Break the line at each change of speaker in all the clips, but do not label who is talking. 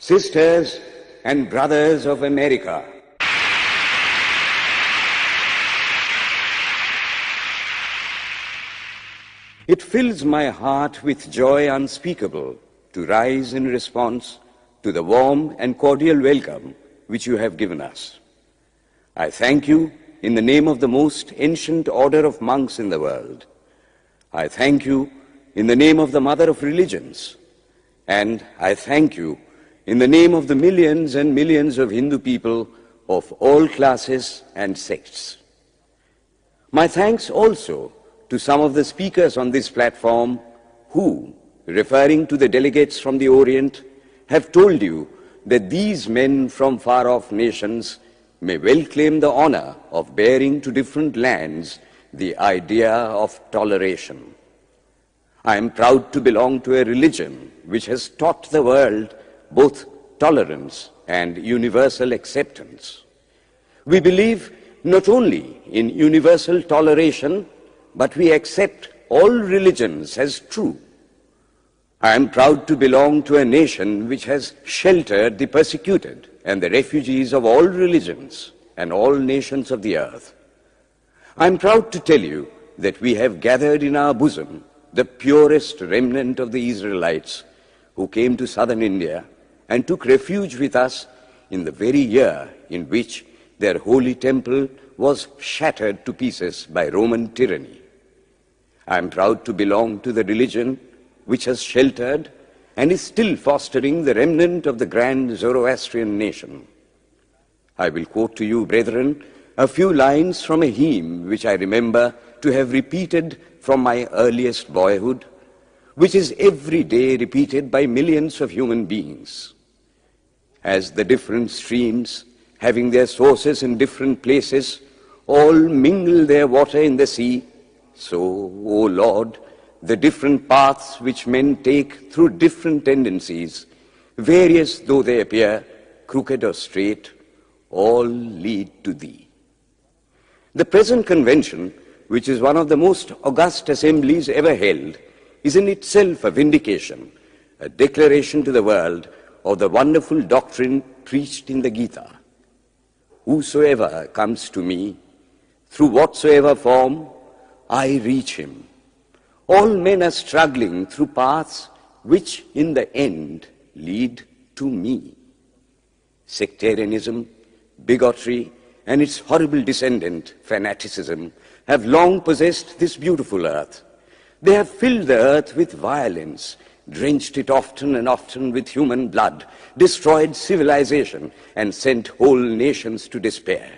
Sisters and brothers of America, it fills my heart with joy unspeakable to rise in response to the warm and cordial welcome which you have given us. I thank you in the name of the most ancient order of monks in the world. I thank you in the name of the mother of religions, and I thank you in the name of the millions and millions of Hindu people of all classes and sects. My thanks also to some of the speakers on this platform who, referring to the delegates from the Orient, have told you that these men from far-off nations may well claim the honor of bearing to different lands the idea of toleration. I am proud to belong to a religion which has taught the world both tolerance and universal acceptance. We believe not only in universal toleration, but we accept all religions as true. I am proud to belong to a nation which has sheltered the persecuted and the refugees of all religions and all nations of the earth. I am proud to tell you that we have gathered in our bosom the purest remnant of the Israelites who came to southern India and took refuge with us in the very year in which their holy temple was shattered to pieces by Roman tyranny. I am proud to belong to the religion which has sheltered and is still fostering the remnant of the grand Zoroastrian nation. I will quote to you, brethren, a few lines from a hymn which I remember to have repeated from my earliest boyhood, which is every day repeated by millions of human beings. As the different streams, having their sources in different places, all mingle their water in the sea, so, O Lord, the different paths which men take through different tendencies, various though they appear, crooked or straight, all lead to Thee. The present convention, which is one of the most august assemblies ever held, is in itself a vindication, a declaration to the world of the wonderful doctrine preached in the Gita. Whosoever comes to me, through whatsoever form, I reach him. All men are struggling through paths which in the end lead to me. Sectarianism, bigotry, and its horrible descendant, fanaticism, have long possessed this beautiful earth. They have filled the earth with violence, drenched it often and often with human blood, destroyed civilization, and sent whole nations to despair.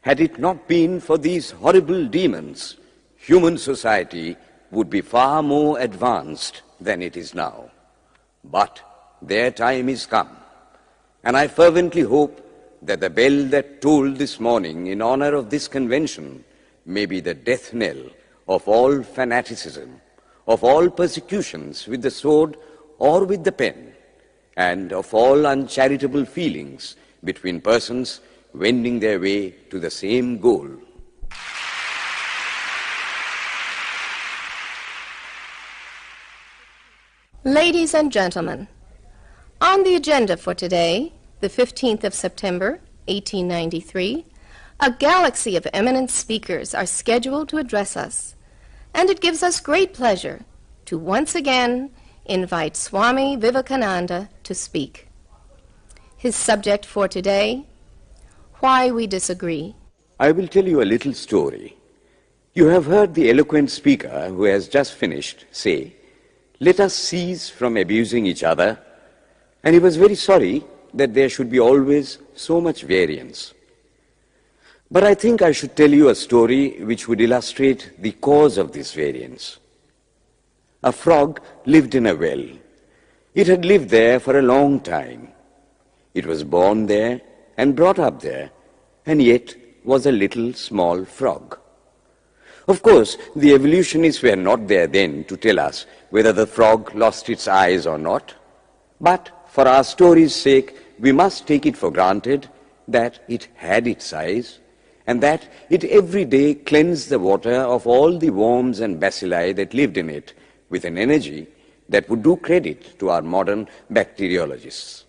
Had it not been for these horrible demons, human society would be far more advanced than it is now. But their time is come, and I fervently hope that the bell that tolled this morning in honor of this convention may be the death knell of all fanaticism, of all persecutions with the sword or with the pen, and of all uncharitable feelings between persons wending their way to the same goal.
Ladies and gentlemen, on the agenda for today, the 15th of September, 1893, a galaxy of eminent speakers are scheduled to address us, and it gives us great pleasure to once again invite Swami Vivekananda to speak. His subject for today, Why We Disagree.
I will tell you a little story. You have heard the eloquent speaker who has just finished say, "Let us cease from abusing each other," and he was very sorry that there should be always so much variance. But I think I should tell you a story which would illustrate the cause of this variance. A frog lived in a well. It had lived there for a long time. It was born there and brought up there, and yet was a little small frog. Of course, the evolutionists were not there then to tell us whether the frog lost its eyes or not, but for our story's sake, we must take it for granted that it had its eyes, and that it every day cleansed the water of all the worms and bacilli that lived in it with an energy that would do credit to our modern bacteriologists.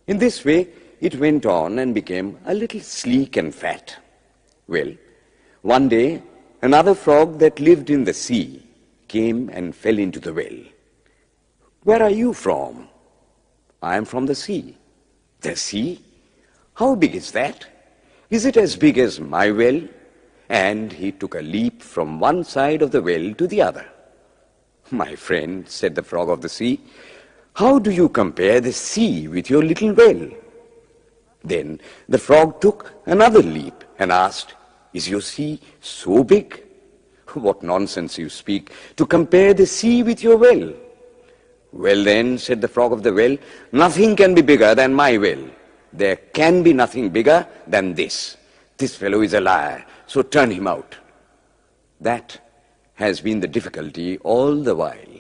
In this way, it went on and became a little sleek and fat. Well, one day, another frog that lived in the sea came and fell into the well. "Where are you from?" "I am from the sea." "The sea? How big is that? Is it as big as my well?" And he took a leap from one side of the well to the other. "My friend," said the frog of the sea, "how do you compare the sea with your little well?" Then the frog took another leap and asked, "Is your sea so big?" "What nonsense you speak, to compare the sea with your well." "Well then," said the frog of the well, "nothing can be bigger than my well. There can be nothing bigger than this. This fellow is a liar, so turn him out." That has been the difficulty all the while.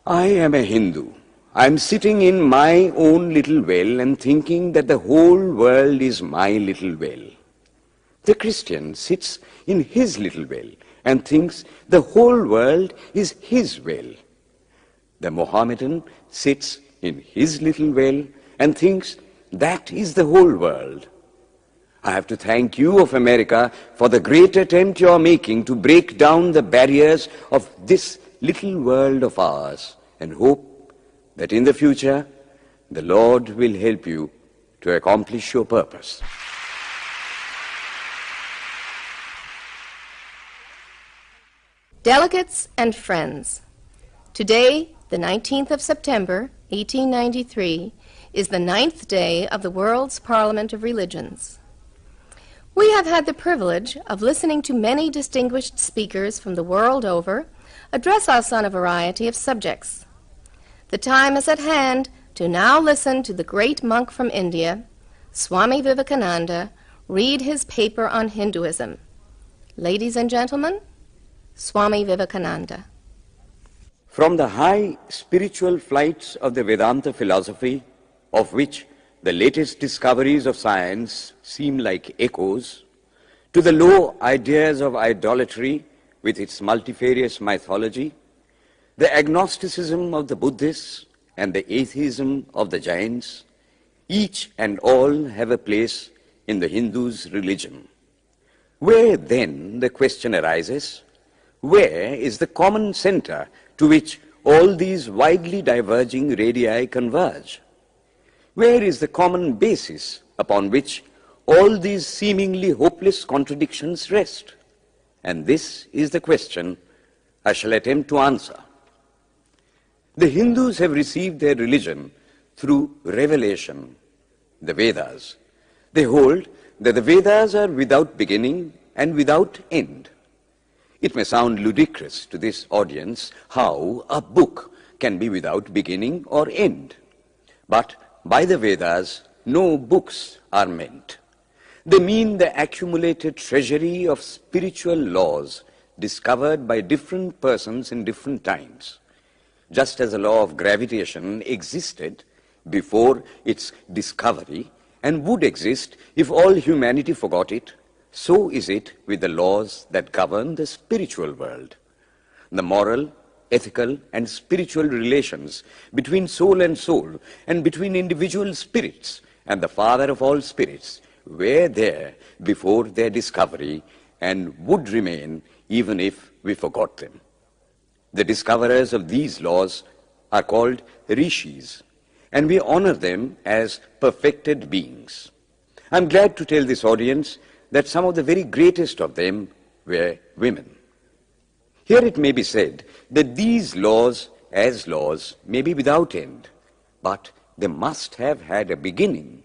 I am a Hindu. I am sitting in my own little well and thinking that the whole world is my little well. The Christian sits in his little well and thinks the whole world is his well. The Mohammedan sits in his little well and thinks that is the whole world. I have to thank you of America for the great attempt you are making to break down the barriers of this little world of ours, and hope that in the future the Lord will help you to accomplish your purpose.
Delegates and friends, today, the 19th of September, 1893, is the 9th day of the World's Parliament of Religions. We have had the privilege of listening to many distinguished speakers from the world over address us on a variety of subjects. The time is at hand to now listen to the great monk from India, Swami Vivekananda, read his paper on Hinduism. Ladies and gentlemen, Swami Vivekananda.
From the high spiritual flights of the Vedanta philosophy, of which the latest discoveries of science seem like echoes, to the low ideas of idolatry with its multifarious mythology, the agnosticism of the Buddhists and the atheism of the Jains, each and all have a place in the Hindu's religion. Where then, the question arises, where is the common center to which all these widely diverging radii converge? Where is the common basis upon which all these seemingly hopeless contradictions rest? And this is the question I shall attempt to answer. The Hindus have received their religion through revelation, the Vedas. They hold that the Vedas are without beginning and without end. It may sound ludicrous to this audience how a book can be without beginning or end. But by the Vedas, no books are meant. They mean the accumulated treasury of spiritual laws discovered by different persons in different times. Just as the law of gravitation existed before its discovery and would exist if all humanity forgot it, so is it with the laws that govern the spiritual world. The moral, ethical, and spiritual relations between soul and between individual spirits and the Father of all spirits were there before their discovery and would remain even if we forgot them. The discoverers of these laws are called rishis, and we honor them as perfected beings. I'm glad to tell this audience that some of the very greatest of them were women. Here it may be said that these laws, as laws, may be without end, but they must have had a beginning.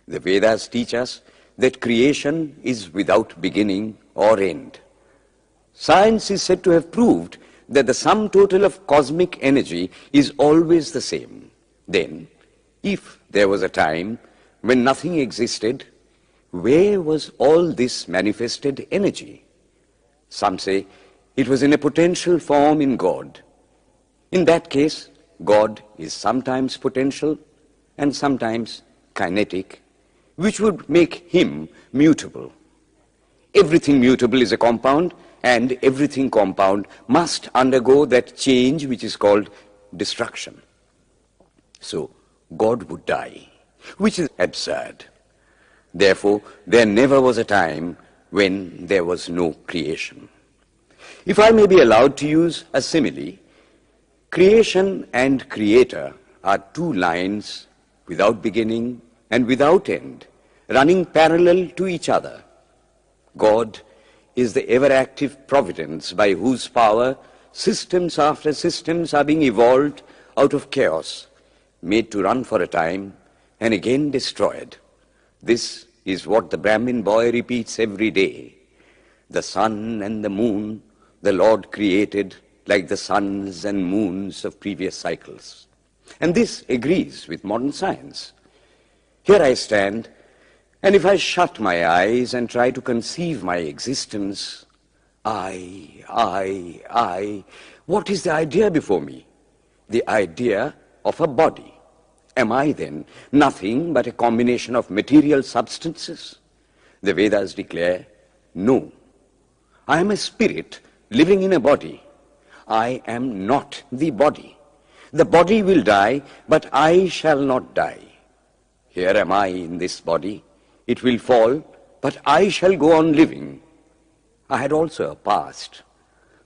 The Vedas teach us that creation is without beginning or end. Science is said to have proved that the sum total of cosmic energy is always the same. Then, if there was a time when nothing existed, where was all this manifested energy? Some say it was in a potential form in God. In that case, God is sometimes potential and sometimes kinetic, which would make him mutable. Everything mutable is a compound, and everything compound must undergo that change which is called destruction. So, God would die, which is absurd. Therefore, there never was a time when there was no creation. If I may be allowed to use a simile, creation and creator are two lines without beginning and without end, running parallel to each other. God is the ever-active providence by whose power systems after systems are being evolved out of chaos, made to run for a time and again destroyed. This is what the Brahmin boy repeats every day. The sun and the moon the Lord created like the suns and moons of previous cycles. And this agrees with modern science. Here I stand, and if I shut my eyes and try to conceive my existence, what is the idea before me? The idea of a body. Am I then nothing but a combination of material substances? The Vedas declare, no. I am a spirit living in a body. I am not the body. The body will die, but I shall not die. Here am I in this body. It will fall, but I shall go on living. I had also a past.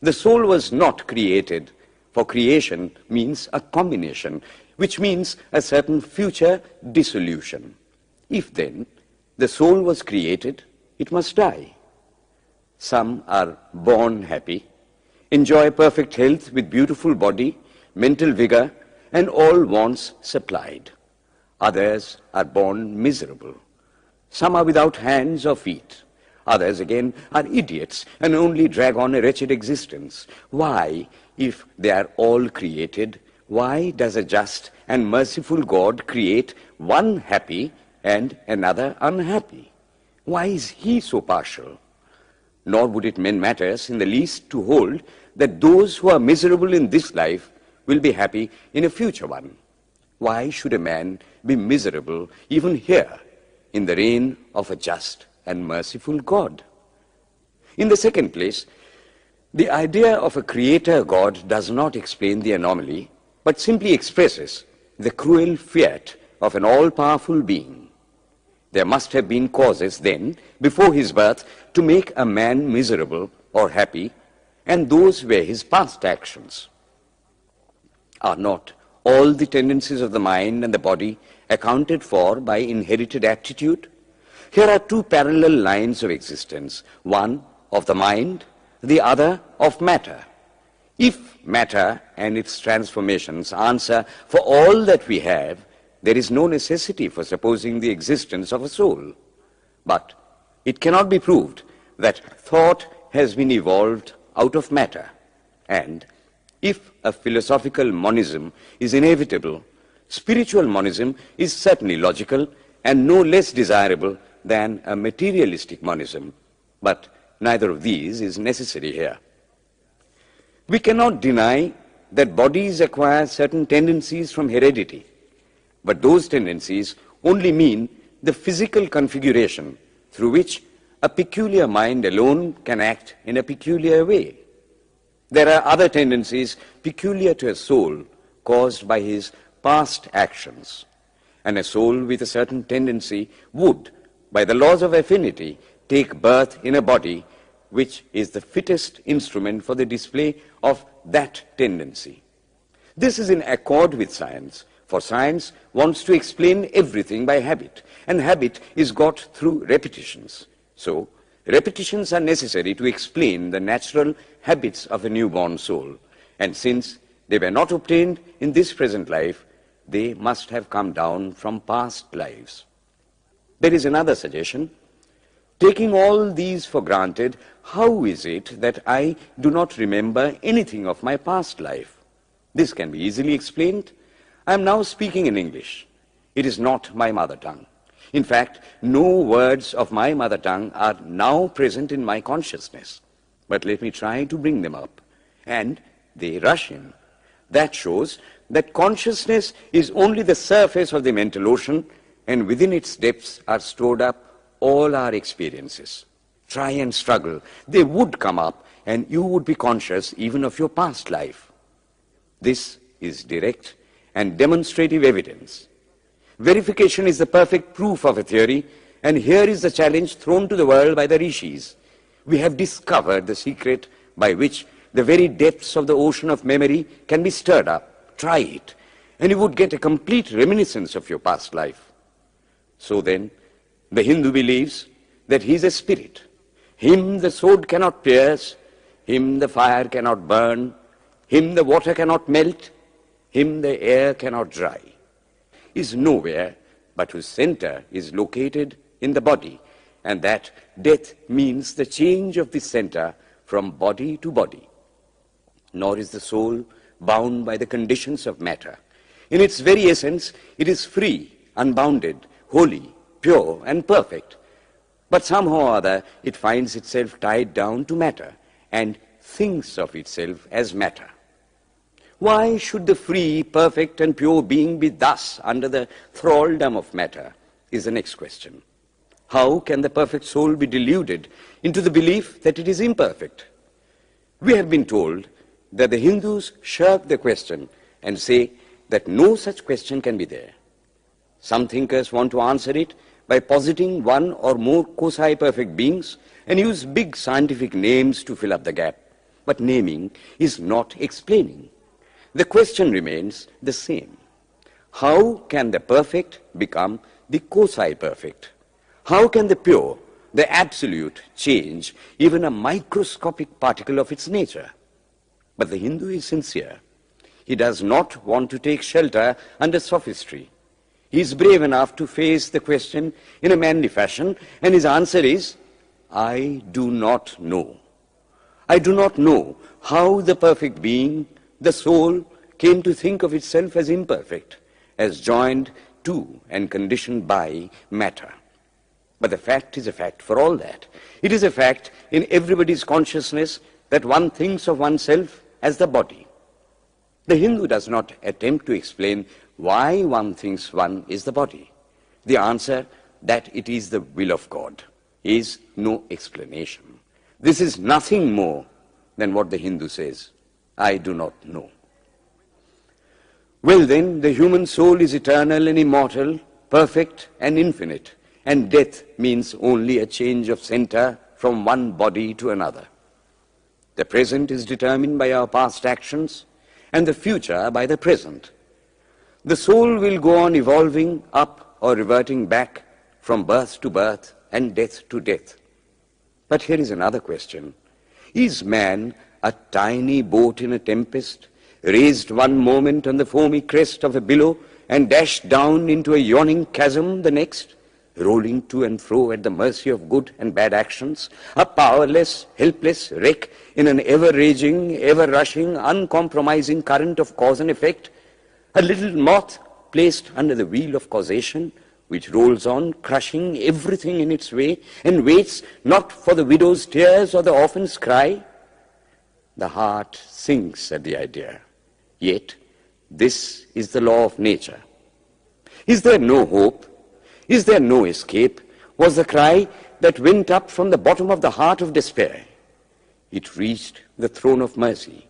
The soul was not created, for creation means a combination, which means a certain future dissolution. If then the soul was created, it must die. Some are born happy, enjoy perfect health with beautiful body, mental vigor, and all wants supplied. Others are born miserable. Some are without hands or feet. Others again are idiots and only drag on a wretched existence. Why, if they are all created, why does a just and merciful God create one happy and another unhappy? Why is he so partial? Nor would it mend matters in the least to hold that those who are miserable in this life will be happy in a future one. Why should a man be miserable even here in the reign of a just and merciful God? In the second place, the idea of a creator God does not explain the anomaly, but simply expresses the cruel fiat of an all-powerful being. There must have been causes then, before his birth, to make a man miserable or happy, and those were his past actions. Are not all the tendencies of the mind and the body accounted for by inherited aptitude? Here are two parallel lines of existence, one of the mind, the other of matter. If matter and its transformations answer for all that we have, there is no necessity for supposing the existence of a soul. But it cannot be proved that thought has been evolved out of matter. And if a philosophical monism is inevitable, spiritual monism is certainly logical and no less desirable than a materialistic monism. But neither of these is necessary here. We cannot deny that bodies acquire certain tendencies from heredity, but those tendencies only mean the physical configuration through which a peculiar mind alone can act in a peculiar way. There are other tendencies peculiar to a soul caused by his past actions, and a soul with a certain tendency would, by the laws of affinity, take birth in a body which is the fittest instrument for the display of that tendency. This is in accord with science, for science wants to explain everything by habit, and habit is got through repetitions. So, repetitions are necessary to explain the natural habits of a newborn soul, and since they were not obtained in this present life, they must have come down from past lives. There is another suggestion. Taking all these for granted, how is it that I do not remember anything of my past life? This can be easily explained. I am now speaking in English. It is not my mother tongue. In fact, no words of my mother tongue are now present in my consciousness. But let me try to bring them up. And they rush in. That shows that consciousness is only the surface of the mental ocean, and within its depths are stored up all our experiences. Try and struggle. They would come up, and you would be conscious even of your past life. This is direct and demonstrative evidence. Verification is the perfect proof of a theory, and here is the challenge thrown to the world by the rishis. We have discovered the secret by which the very depths of the ocean of memory can be stirred up. Try it, and you would get a complete reminiscence of your past life. So then, the Hindu believes that he is a spirit. Him the sword cannot pierce, him the fire cannot burn, him the water cannot melt, him the air cannot dry. Is nowhere but whose center is located in the body, and that death means the change of this center from body to body. Nor is the soul bound by the conditions of matter. In its very essence, it is free, unbounded, holy, pure, and perfect. But somehow or other, it finds itself tied down to matter and thinks of itself as matter. Why should the free, perfect, and pure being be thus under the thraldom of matter, is the next question. How can the perfect soul be deluded into the belief that it is imperfect? We have been told that the Hindus shirk the question and say that no such question can be there. Some thinkers want to answer it by positing one or more quasi-perfect beings and use big scientific names to fill up the gap. But naming is not explaining. The question remains the same. How can the perfect become the quasi-perfect? How can the pure, the absolute, change even a microscopic particle of its nature? But the Hindu is sincere. He does not want to take shelter under sophistry. He is brave enough to face the question in a manly fashion, and his answer is, I do not know. I do not know how the perfect being, the soul, came to think of itself as imperfect, as joined to and conditioned by matter. But the fact is a fact for all that. It is a fact in everybody's consciousness that one thinks of oneself as the body. The Hindu does not attempt to explain why one thinks one is the body. The answer, that it is the will of God, is no explanation. This is nothing more than what the Hindu says, I do not know. Well then, the human soul is eternal and immortal, perfect and infinite, and death means only a change of center from one body to another. The present is determined by our past actions, and the future by the present. The soul will go on evolving up or reverting back from birth to birth and death to death. But here is another question. Is man a tiny boat in a tempest, raised one moment on the foamy crest of a billow and dashed down into a yawning chasm the next, rolling to and fro at the mercy of good and bad actions, a powerless, helpless wreck in an ever-raging, ever-rushing, uncompromising current of cause and effect, a little moth placed under the wheel of causation, which rolls on, crushing everything in its way, and waits not for the widow's tears or the orphan's cry? The heart sinks at the idea. Yet, this is the law of nature. Is there no hope? Is there no escape? Was the cry that went up from the bottom of the heart of despair. It reached the throne of mercy,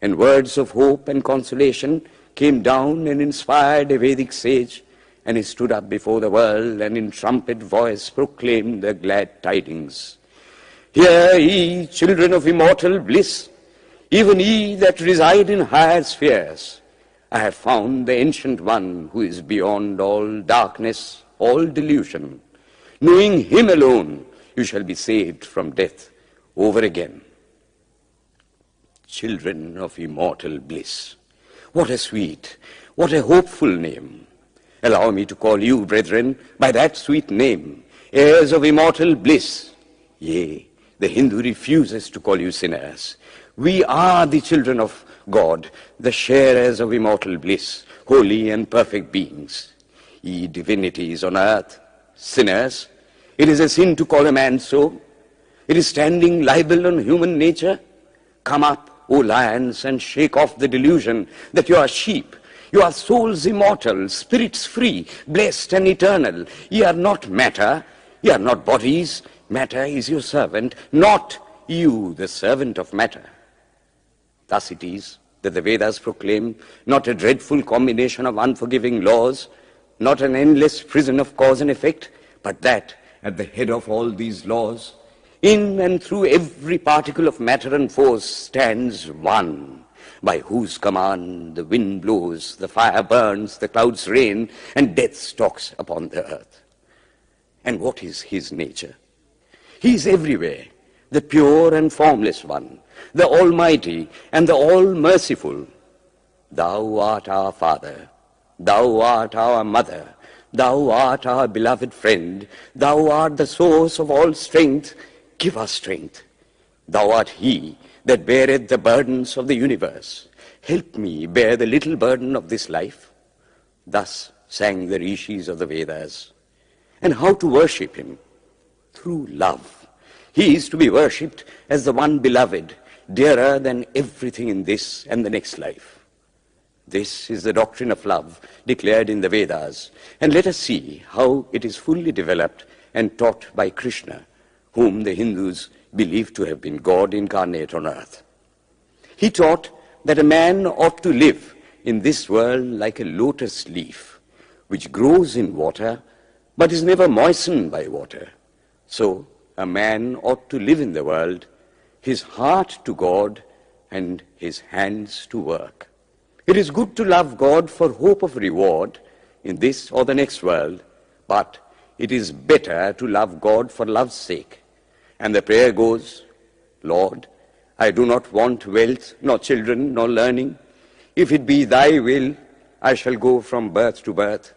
and words of hope and consolation came down and inspired a Vedic sage, and he stood up before the world and in trumpet voice proclaimed the glad tidings. Hear ye, children of immortal bliss, even ye that reside in higher spheres. I have found the ancient one who is beyond all darkness, all delusion. Knowing him alone, you shall be saved from death over again. Children of immortal bliss. What a sweet, what a hopeful name. Allow me to call you, brethren, by that sweet name, heirs of immortal bliss. Yea, the Hindu refuses to call you sinners. We are the children of God, the sharers of immortal bliss, holy and perfect beings. Ye divinities on earth, sinners, it is a sin to call a man so. It is standing libel on human nature. Come up, O lions, and shake off the delusion that you are sheep. You are souls immortal, spirits free, blessed and eternal. Ye are not matter, ye are not bodies. Matter is your servant, not you the servant of matter. Thus it is that the Vedas proclaim not a dreadful combination of unforgiving laws, not an endless prison of cause and effect, but that at the head of all these laws, in and through every particle of matter and force stands one, by whose command the wind blows, the fire burns, the clouds rain, and death stalks upon the earth. And what is his nature? He is everywhere, the pure and formless one, the Almighty and the All-Merciful. Thou art our Father, thou art our Mother, thou art our beloved friend, thou art the source of all strength. Give us strength. Thou art he that beareth the burdens of the universe. Help me bear the little burden of this life. Thus sang the rishis of the Vedas. And how to worship him? Through love. He is to be worshipped as the one beloved, dearer than everything in this and the next life. This is the doctrine of love declared in the Vedas, and let us see how it is fully developed and taught by Krishna, whom the Hindus believe to have been God incarnate on earth. He taught that a man ought to live in this world like a lotus leaf, which grows in water but is never moistened by water. So a man ought to live in the world, his heart to God and his hands to work. It is good to love God for hope of reward in this or the next world, but it is better to love God for love's sake. And the prayer goes, Lord, I do not want wealth, nor children, nor learning. If it be thy will, I shall go from birth to birth.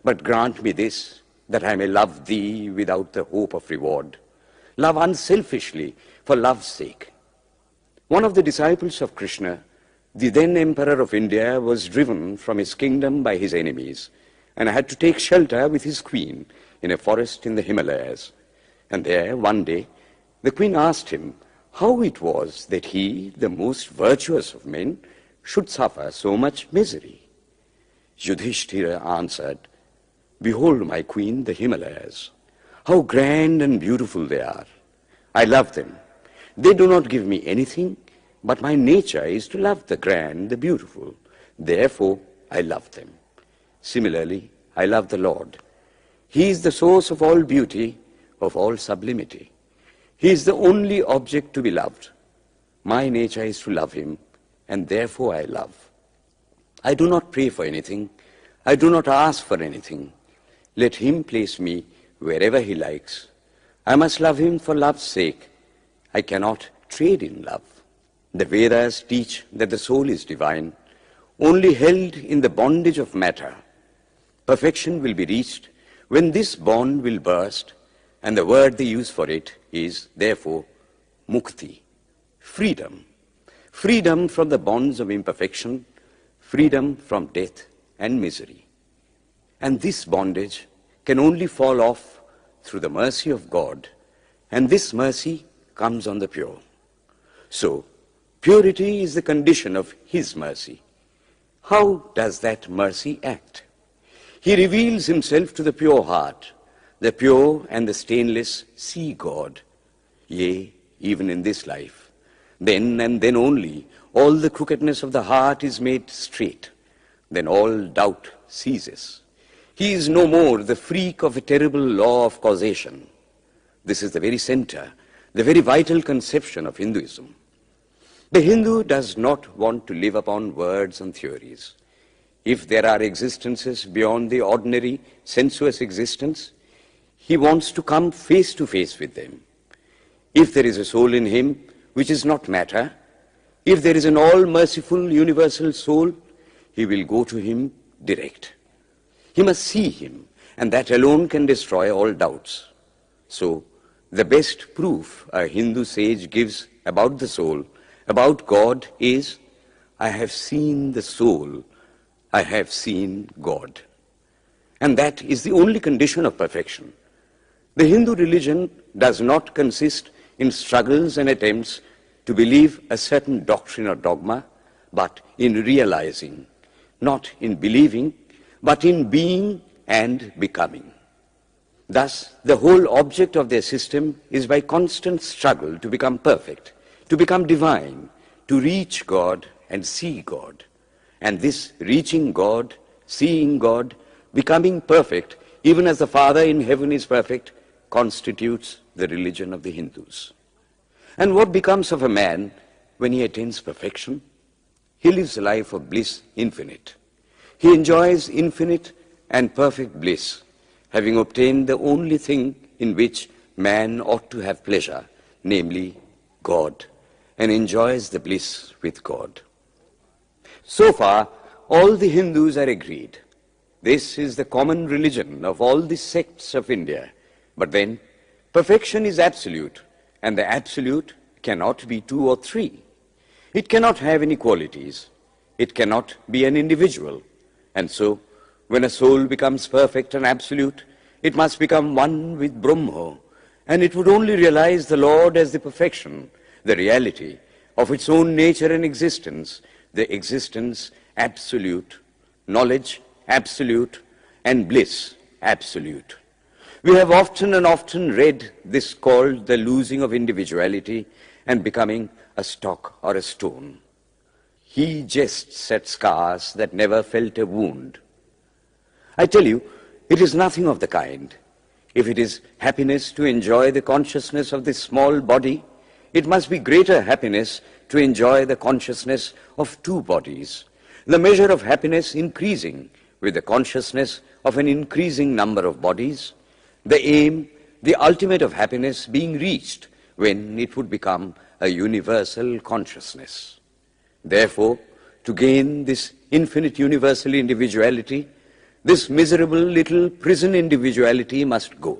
But grant me this, that I may love thee without the hope of reward. Love unselfishly for love's sake. One of the disciples of Krishna, the then Emperor of India, was driven from his kingdom by his enemies and had to take shelter with his queen in a forest in the Himalayas. And there, one day, the queen asked him how it was that he, the most virtuous of men, should suffer so much misery. Yudhishthira answered, Behold, my queen, the Himalayas. How grand and beautiful they are. I love them. They do not give me anything, but my nature is to love the grand, the beautiful. Therefore, I love them. Similarly, I love the Lord. He is the source of all beauty, of all sublimity. He is the only object to be loved. My nature is to love him, and therefore I love. I do not pray for anything. I do not ask for anything. Let him place me wherever he likes. I must love him for love's sake. I cannot trade in love. The Vedas teach that the soul is divine, only held in the bondage of matter. Perfection will be reached when this bond will burst, and the word they use for it is, therefore, mukti, freedom. Freedom from the bonds of imperfection, freedom from death and misery. And this bondage can only fall off through the mercy of God, and this mercy comes on the pure. So, purity is the condition of his mercy. How does that mercy act? He reveals himself to the pure heart. The pure and the stainless see God, yea, even in this life. Then and then only, all the crookedness of the heart is made straight. Then all doubt ceases. He is no more the freak of a terrible law of causation. This is the very center, the very vital conception of Hinduism. The Hindu does not want to live upon words and theories. If there are existences beyond the ordinary sensuous existence, he wants to come face to face with them. If there is a soul in him which is not matter, if there is an all-merciful universal soul, he will go to him direct. He must see him, and that alone can destroy all doubts. So, the best proof a Hindu sage gives about the soul, about God, is, I have seen the soul, I have seen God. And that is the only condition of perfection. The Hindu religion does not consist in struggles and attempts to believe a certain doctrine or dogma, but in realizing, not in believing, but in being and becoming. Thus, the whole object of their system is by constant struggle to become perfect, to become divine, to reach God and see God. And this reaching God, seeing God, becoming perfect, even as the Father in heaven is perfect, constitutes the religion of the Hindus. And what becomes of a man when he attains perfection? He lives a life of bliss infinite. He enjoys infinite and perfect bliss, having obtained the only thing in which man ought to have pleasure, namely God, and enjoys the bliss with God. So far, all the Hindus are agreed. This is the common religion of all the sects of India. But then, perfection is absolute, and the absolute cannot be two or three. It cannot have any qualities. It cannot be an individual. And so, when a soul becomes perfect and absolute, it must become one with Brahma, and it would only realize the Lord as the perfection, the reality of its own nature and existence, the existence absolute, knowledge absolute, and bliss absolute. We have often and often read this called the losing of individuality and becoming a stock or a stone. He jests at scars that never felt a wound. I tell you, it is nothing of the kind. If it is happiness to enjoy the consciousness of this small body, it must be greater happiness to enjoy the consciousness of two bodies, the measure of happiness increasing with the consciousness of an increasing number of bodies, the aim, the ultimate of happiness being reached when it would become a universal consciousness. Therefore, to gain this infinite universal individuality, this miserable little prison individuality must go.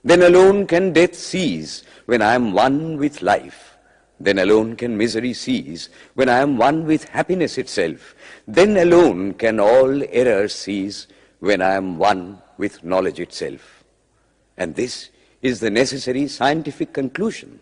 Then alone can death cease when I am one with life. Then alone can misery cease when I am one with happiness itself. Then alone can all error cease when I am one with knowledge itself. And this is the necessary scientific conclusion.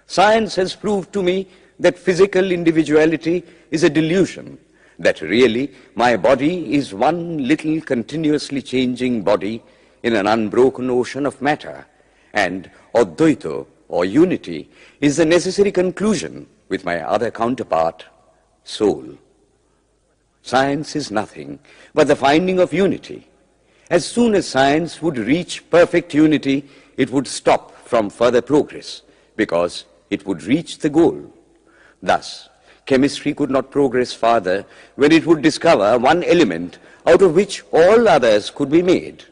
Science has proved to me that physical individuality is a delusion, that really my body is one little continuously changing body in an unbroken ocean of matter, and Advaita, or unity, is the necessary conclusion with my other counterpart, soul. Science is nothing but the finding of unity. As soon as science would reach perfect unity, it would stop from further progress, because it would reach the goal. Thus, chemistry could not progress farther when it would discover one element out of which all others could be made.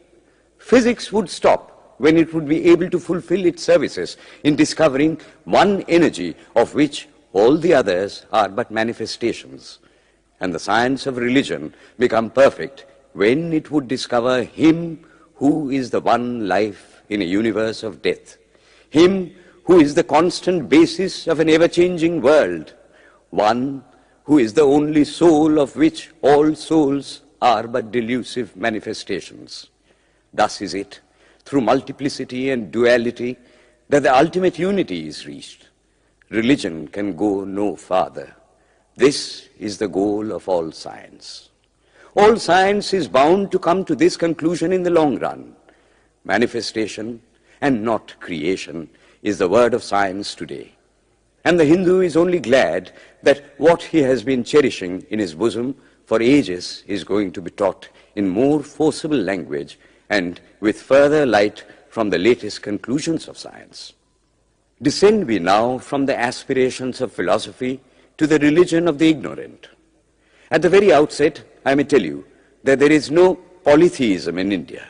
Physics would stop when it would be able to fulfill its services in discovering one energy of which all the others are but manifestations. And the science of religion become perfect when it would discover Him who is the one life in a universe of death, Him who is the constant basis of an ever-changing world, one who is the only soul of which all souls are but delusive manifestations. Thus is it, through multiplicity and duality, that the ultimate unity is reached. Religion can go no farther. This is the goal of all science. All science is bound to come to this conclusion in the long run. Manifestation and not creation is the word of science today. And the Hindu is only glad that what he has been cherishing in his bosom for ages is going to be taught in more forcible language and with further light from the latest conclusions of science. Descend we now from the aspirations of philosophy to the religion of the ignorant. At the very outset, I may tell you that there is no polytheism in India.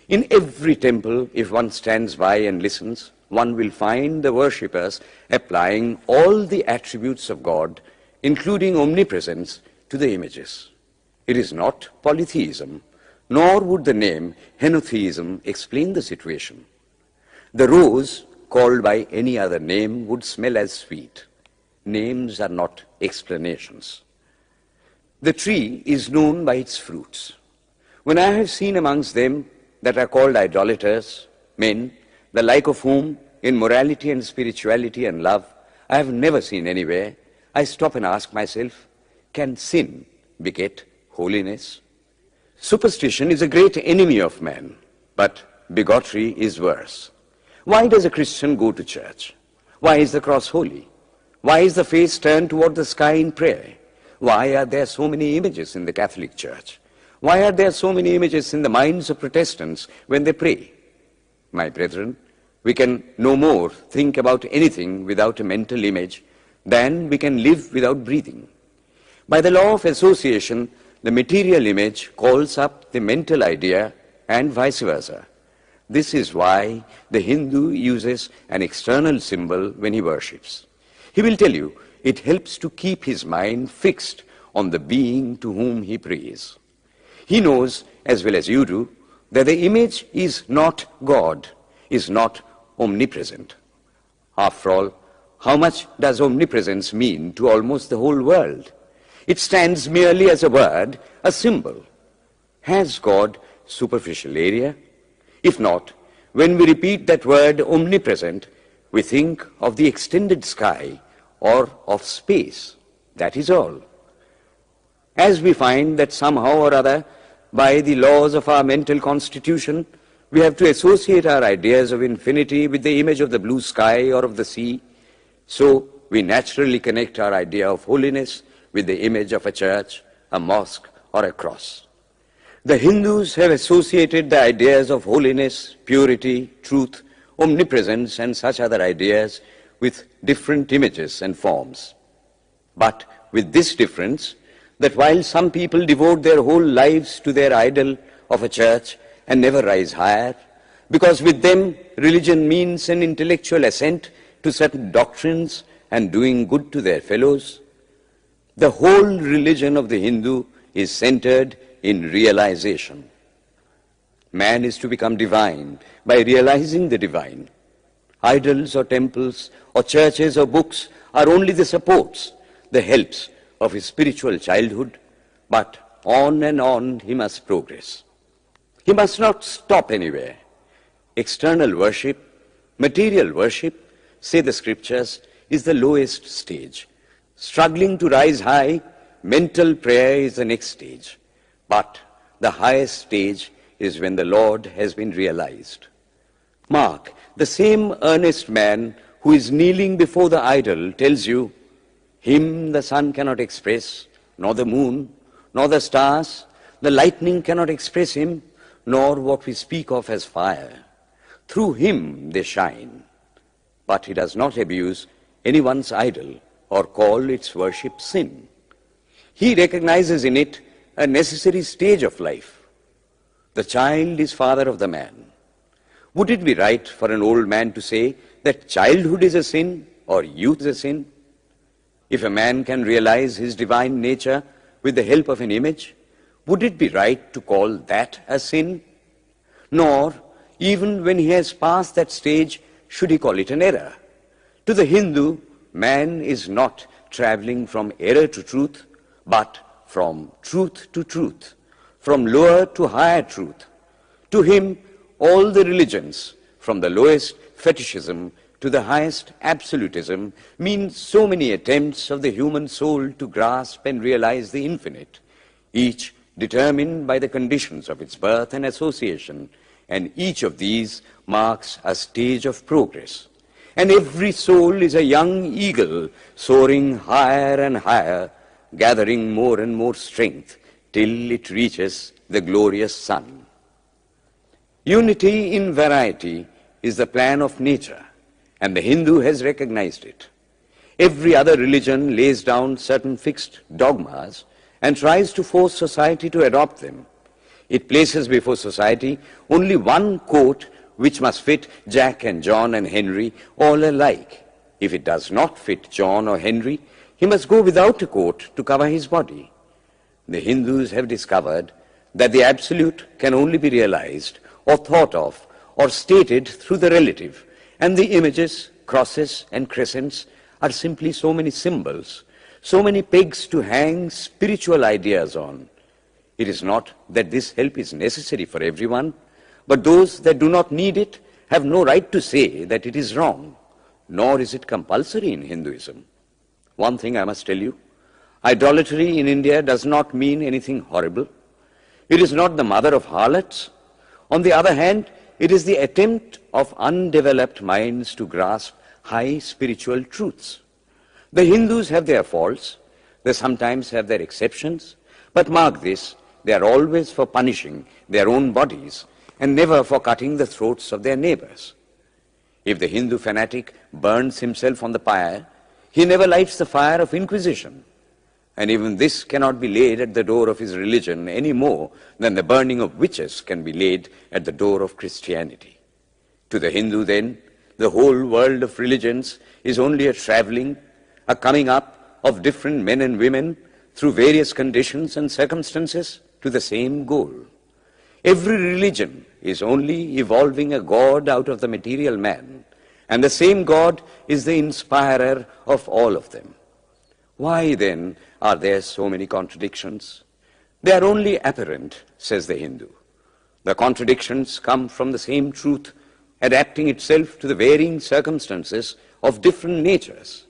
In every temple, if one stands by and listens, one will find the worshippers applying all the attributes of God, including omnipresence, to the images. It is not polytheism, nor would the name henotheism explain the situation. The rose, called by any other name, would smell as sweet. Names are not explanations. The tree is known by its fruits. When I have seen amongst them that are called idolaters, men, the like of whom, in morality and spirituality and love, I have never seen anywhere, I stop and ask myself, can sin beget holiness? Superstition is a great enemy of man, but bigotry is worse. Why does a Christian go to church? Why is the cross holy? Why is the face turned toward the sky in prayer? Why are there so many images in the Catholic Church? Why are there so many images in the minds of Protestants when they pray? My brethren, we can no more think about anything without a mental image than we can live without breathing. By the law of association, the material image calls up the mental idea and vice versa. This is why the Hindu uses an external symbol when he worships. He will tell you it helps to keep his mind fixed on the being to whom he prays. He knows, as well as you do, that the image is not God, is not omnipresent. After all, how much does omnipresence mean to almost the whole world? It stands merely as a word, a symbol. Has God superficial area? If not, when we repeat that word omnipresent, we think of the extended sky or of space. That is all. As we find that somehow or other, by the laws of our mental constitution, we have to associate our ideas of infinity with the image of the blue sky or of the sea, so we naturally connect our idea of holiness with the image of a church, a mosque, or a cross. The Hindus have associated the ideas of holiness, purity, truth, omnipresence, and such other ideas with different images and forms. But with this difference, that while some people devote their whole lives to their idol of a church and never rise higher, because with them religion means an intellectual assent to certain doctrines and doing good to their fellows, the whole religion of the Hindu is centered in realization. Man is to become divine by realizing the divine. Idols or temples or churches or books are only the supports, the helps of his spiritual childhood, but on and on he must progress. He must not stop anywhere. External worship, material worship, say the scriptures, is the lowest stage. Struggling to rise high, mental prayer is the next stage. But the highest stage is when the Lord has been realized. Mark, the same earnest man who is kneeling before the idol tells you, him the sun cannot express, nor the moon, nor the stars, the lightning cannot express him, nor what we speak of as fire. Through him they shine. But he does not abuse anyone's idol or call its worship sin. He recognizes in it a necessary stage of life. The child is father of the man. Would it be right for an old man to say that childhood is a sin or youth is a sin? If a man can realize his divine nature with the help of an image, would it be right to call that a sin? Nor, even when he has passed that stage, should he call it an error. To the Hindu, man is not traveling from error to truth, but from truth to truth, from lower to higher truth. To him, all the religions, from the lowest fetishism to the highest absolutism, mean so many attempts of the human soul to grasp and realize the infinite, each determined by the conditions of its birth and association, and each of these marks a stage of progress. And every soul is a young eagle soaring higher and higher, gathering more and more strength till it reaches the glorious sun. Unity in variety is the plan of nature, and the Hindu has recognized it. Every other religion lays down certain fixed dogmas and tries to force society to adopt them. It places before society only one coat which must fit Jack and John and Henry all alike. If it does not fit John or Henry, he must go without a coat to cover his body. The Hindus have discovered that the absolute can only be realized or thought of or stated through the relative, and the images, crosses and crescents are simply so many symbols, so many pegs to hang spiritual ideas on. It is not that this help is necessary for everyone, but those that do not need it have no right to say that it is wrong, nor is it compulsory in Hinduism. One thing I must tell you, idolatry in India does not mean anything horrible. It is not the mother of harlots. On the other hand, it is the attempt of undeveloped minds to grasp high spiritual truths. The Hindus have their faults, they sometimes have their exceptions, but mark this, they are always for punishing their own bodies and never for cutting the throats of their neighbors. If the Hindu fanatic burns himself on the pyre, he never lights the fire of inquisition. And even this cannot be laid at the door of his religion any more than the burning of witches can be laid at the door of Christianity. To the Hindu, then, the whole world of religions is only a traveling, a coming up of different men and women through various conditions and circumstances to the same goal. Every religion is only evolving a God out of the material man, and the same God is the inspirer of all of them. Why then are there so many contradictions? They are only apparent, says the Hindu. The contradictions come from the same truth adapting itself to the varying circumstances of different natures.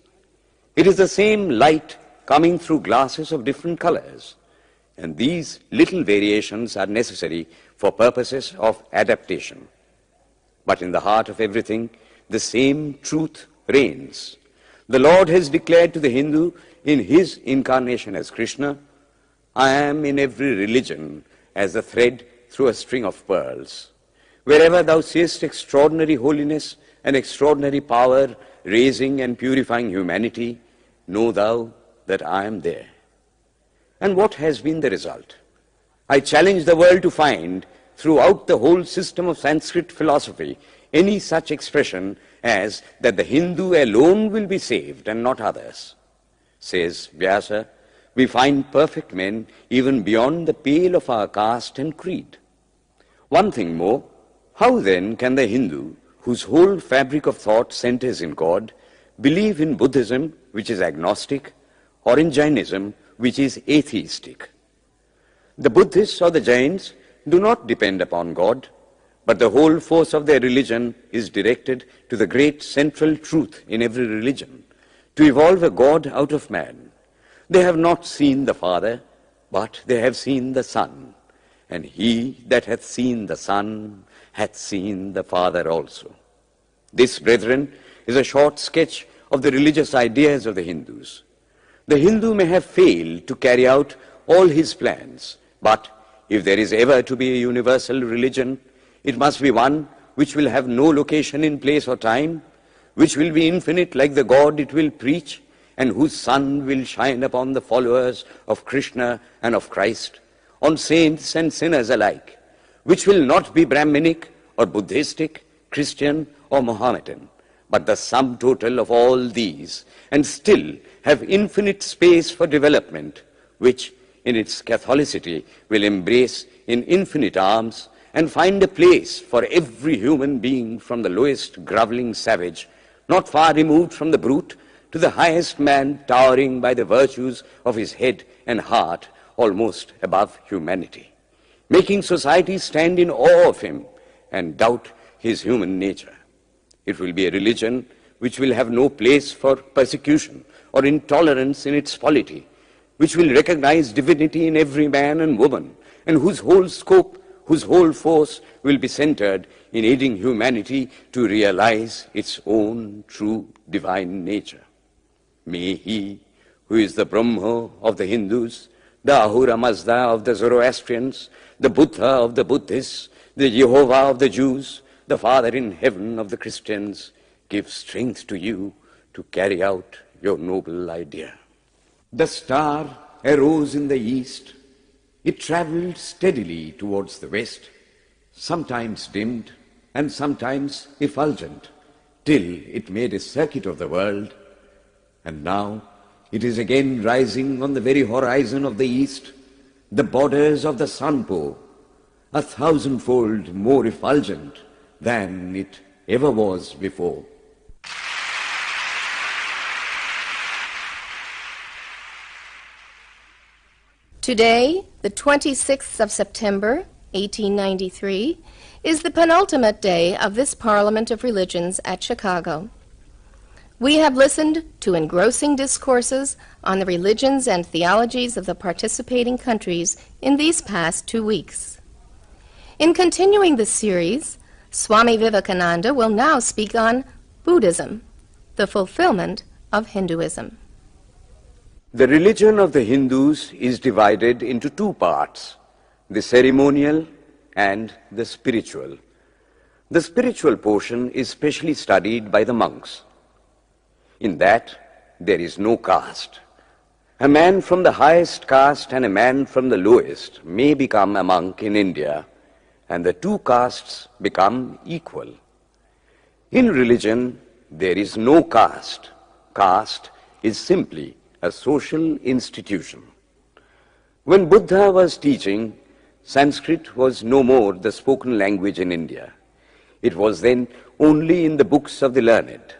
It is the same light coming through glasses of different colors, and these little variations are necessary for purposes of adaptation. But in the heart of everything, the same truth reigns. The Lord has declared to the Hindu in his incarnation as Krishna, "I am in every religion as a thread through a string of pearls. Wherever thou seest extraordinary holiness and extraordinary power raising and purifying humanity, know thou that I am there." And what has been the result? I challenge the world to find throughout the whole system of Sanskrit philosophy any such expression as that the Hindu alone will be saved and not others. Says Vyasa, we find perfect men even beyond the pale of our caste and creed. One thing more, how then can the Hindu, whose whole fabric of thought centers in God, believe in Buddhism, which is agnostic, or in Jainism, which is atheistic? The Buddhists or the Jains do not depend upon God, but the whole force of their religion is directed to the great central truth in every religion, to evolve a God out of man. They have not seen the Father, but they have seen the Son, and he that hath seen the Son hath seen the Father also. This, brethren, is a short sketch of the religious ideas of the Hindus. The Hindu may have failed to carry out all his plans, but if there is ever to be a universal religion, it must be one which will have no location in place or time, which will be infinite like the God it will preach, and whose sun will shine upon the followers of Krishna and of Christ, on saints and sinners alike, which will not be Brahminic or Buddhistic, Christian or Mohammedan, but the sum total of all these, and still have infinite space for development, which in its Catholicity will embrace in infinite arms and find a place for every human being from the lowest groveling savage, not far removed from the brute, to the highest man towering by the virtues of his head and heart almost above humanity, making society stand in awe of him and doubt his human nature. It will be a religion which will have no place for persecution or intolerance in its polity, which will recognize divinity in every man and woman, and whose whole scope, whose whole force will be centered in aiding humanity to realize its own true divine nature. May he, who is the Brahma of the Hindus, the Ahura Mazda of the Zoroastrians, the Buddha of the Buddhists, the Jehovah of the Jews, the Father in heaven of the Christians, give strength to you to carry out your noble idea. The star arose in the east. It traveled steadily towards the west, sometimes dimmed and sometimes effulgent, till it made a circuit of the world. And now it is again rising on the very horizon of the east, the borders of the sun-bow, 1,000-fold more effulgent than it ever was before.
Today, the 26th of September, 1893, is the penultimate day of this Parliament of Religions at Chicago. We have listened to engrossing discourses on the religions and theologies of the participating countries in these past 2 weeks. In continuing this series, Swami Vivekananda will now speak on Buddhism, the fulfillment of Hinduism.
The religion of the Hindus is divided into two parts, the ceremonial and the spiritual. The spiritual portion is specially studied by the monks. In that, there is no caste. A man from the highest caste and a man from the lowest may become a monk in India, and the two castes become equal. In religion, there is no caste. Caste is simply a social institution. When Buddha was teaching, Sanskrit was no more the spoken language in India. It was then only in the books of the learned.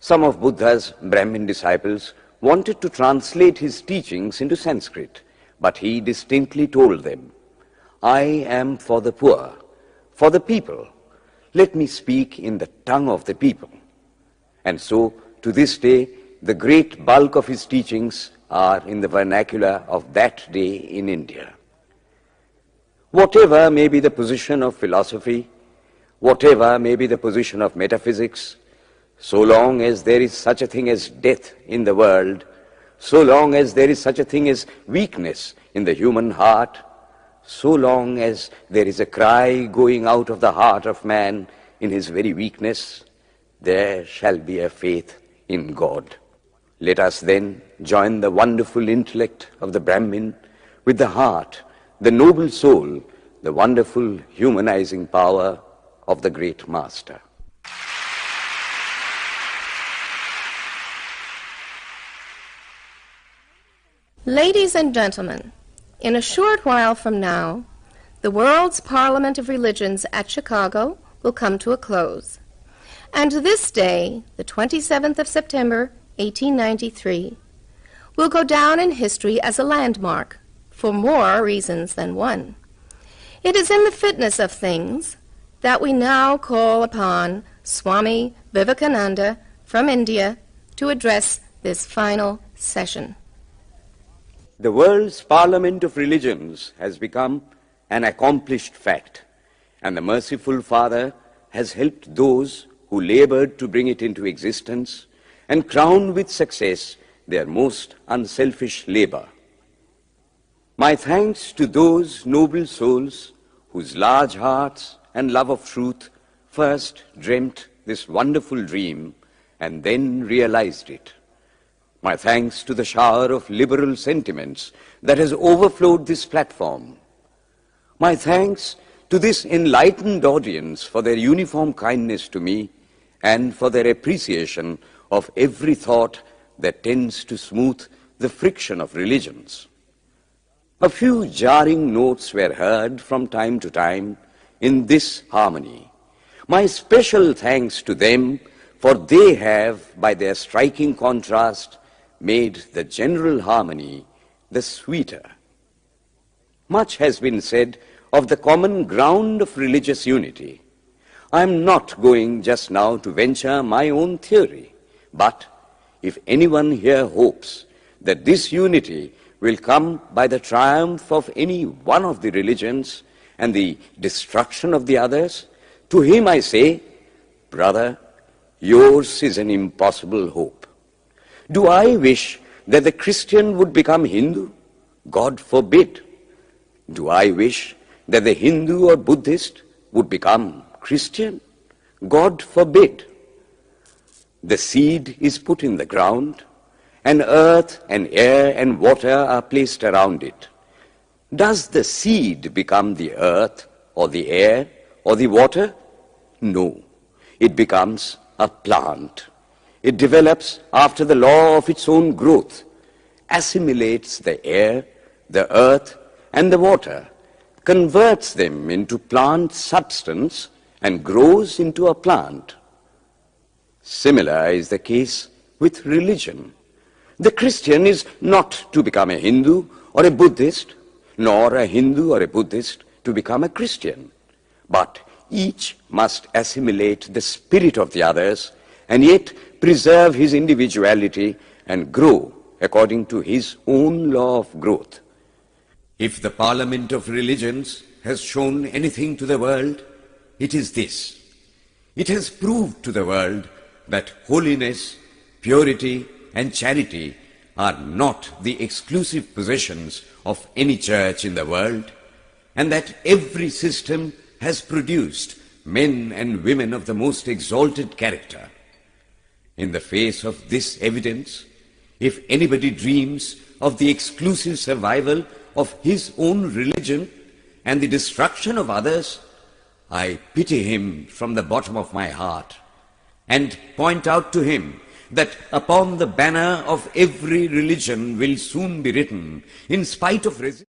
Some of Buddha's Brahmin disciples wanted to translate his teachings into Sanskrit, but he distinctly told them, "I am for the poor, for the people. Let me speak in the tongue of the people." And so, to this day, the great bulk of his teachings are in the vernacular of that day in India. Whatever may be the position of philosophy, whatever may be the position of metaphysics, so long as there is such a thing as death in the world, so long as there is such a thing as weakness in the human heart, so long as there is a cry going out of the heart of man in his very weakness, there shall be a faith in God. Let us then join the wonderful intellect of the Brahmin with the heart, the noble soul, the wonderful humanizing power of the great Master.
Ladies and gentlemen, in a short while from now, the World's Parliament of Religions at Chicago will come to a close. And this day, the 27th of September, 1893, will go down in history as a landmark for more reasons than one. It is in the fitness of things that we now call upon Swami Vivekananda from India to address this final session.
The world's Parliament of Religions has become an accomplished fact, and the merciful Father has helped those who labored to bring it into existence and crown with success their most unselfish labor. My thanks to those noble souls whose large hearts and love of truth first dreamt this wonderful dream and then realized it. My thanks to the shower of liberal sentiments that has overflowed this platform. My thanks to this enlightened audience for their uniform kindness to me and for their appreciation of every thought that tends to smooth the friction of religions. A few jarring notes were heard from time to time in this harmony. My special thanks to them, for they have, by their striking contrast, made the general harmony the sweeter. Much has been said of the common ground of religious unity. I am not going just now to venture my own theory, but if anyone here hopes that this unity will come by the triumph of any one of the religions and the destruction of the others, to him I say, brother, yours is an impossible hope. Do I wish that the Christian would become Hindu? God forbid. Do I wish that the Hindu or Buddhist would become Christian? God forbid. The seed is put in the ground, and earth and air and water are placed around it. Does the seed become the earth or the air or the water? No. It becomes a plant. It develops after the law of its own growth, assimilates the air, the earth, and the water, converts them into plant substance, and grows into a plant. Similar is the case with religion. The Christian is not to become a Hindu or a Buddhist, nor a Hindu or a Buddhist to become a Christian, but each must assimilate the spirit of the others and yet preserve his individuality and grow according to his own law of growth. If the Parliament of Religions has shown anything to the world, it is this. It has proved to the world that holiness, purity, and charity are not the exclusive possessions of any church in the world, and that every system has produced men and women of the most exalted character. In the face of this evidence, if anybody dreams of the exclusive survival of his own religion and the destruction of others, I pity him from the bottom of my heart and point out to him that upon the banner of every religion will soon be written, in spite of resistance,